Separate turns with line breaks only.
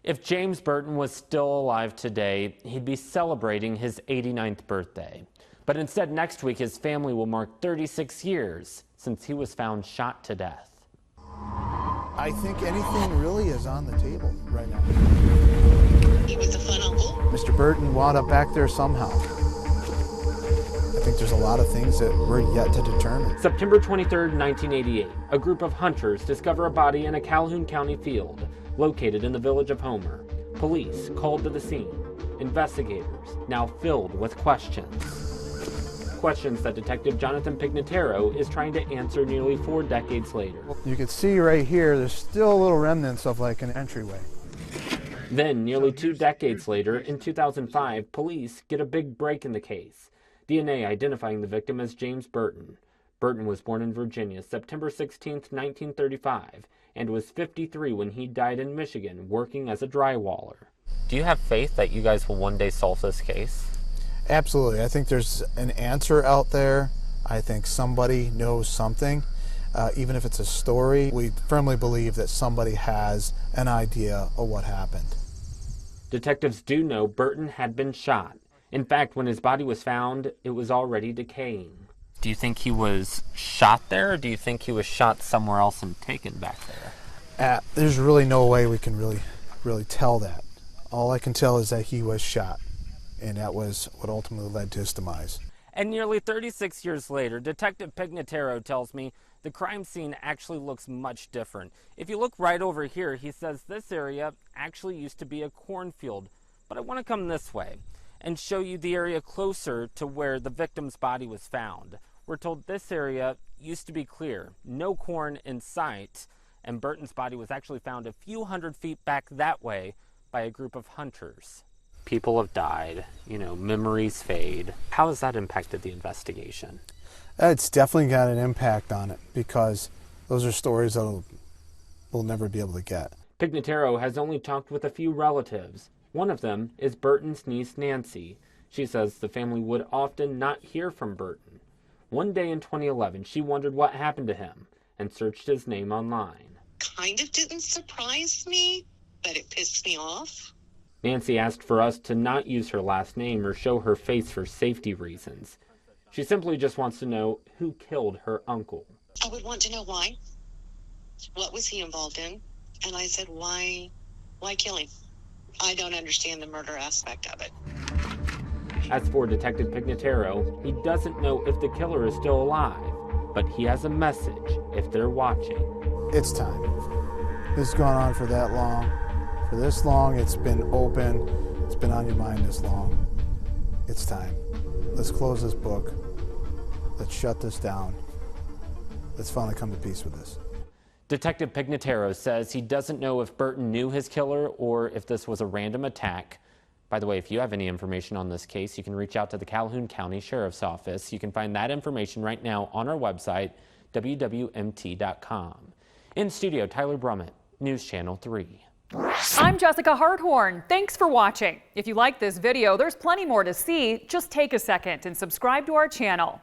If James Burton was still alive today, he'd be celebrating his 89th birthday. But instead, next week, his family will mark 36 years since he was found shot to death.
I think anything really is on the table right now.
He was a fun uncle.
Mr. Burton wound up back there somehow. I think there's a lot of things that we're yet to determine.
September 23, 1988, a group of hunters discover a body in a Calhoun County field located in the village of Homer. Police called to the scene. Investigators now filled with questions. Questions that Detective Jonathan Pignataro is trying to answer nearly 4 decades later.
You can see right here, there's still little remnants of like an entryway.
Then, nearly 2 decades later, in 2005, police get a big break in the case. DNA identifying the victim as James Burton. Burton was born in Virginia, September 16, 1935, and was 53 when he died in Michigan, working as a drywaller. Do you have faith that you guys will one day solve this case?
Absolutely. I think there's an answer out there. I think somebody knows something. Even if it's a story, we firmly believe that somebody has an idea of what happened.
Detectives do know Burton had been shot. In fact, when his body was found, it was already decaying. Do you think he was shot there, or do you think he was shot somewhere else and taken back there?
There's really no way we can really tell that. All I can tell is that he was shot, and that was what ultimately led to his demise.
And nearly 36 years later, Detective Pignataro tells me the crime scene actually looks much different. If you look right over here, he says this area actually used to be a cornfield. But I want to come this way and show you the area closer to where the victim's body was found. We're told this area used to be clear, no corn in sight, and Burton's body was actually found a few hundred feet back that way by a group of hunters. People have died, memories fade. How has that impacted the investigation?
It's definitely got an impact on it because those are stories that we'll never be able to get.
Pignataro has only talked with a few relatives. One of them is Burton's niece, Nancy. She says the family would often not hear from Burton. One day in 2011, she wondered what happened to him and searched his name online.
Kind of didn't surprise me, but it pissed me off.
Nancy asked for us to not use her last name or show her face for safety reasons. She simply just wants to know who killed her uncle.
I would want to know why. What was he involved in? And I said, why kill him? I don't understand the murder aspect of it.
As for Detective Pignataro, he doesn't know if the killer is still alive, but he has a message if they're watching.
It's time. This has gone on for that long. For this long, it's been open. It's been on your mind this long. It's time. Let's close this book. Let's shut this down. Let's finally come to peace with this.
Detective Pignataro says he doesn't know if Burton knew his killer or if this was a random attack. By the way, if you have any information on this case, you can reach out to the Calhoun County Sheriff's Office. You can find that information right now on our website, WWMT.com. In studio, Tyler Brummett, News Channel 3.
I'm Jessica Harthorn. Thanks for watching. If you like this video, there's plenty more to see. Just take a second and subscribe to our channel.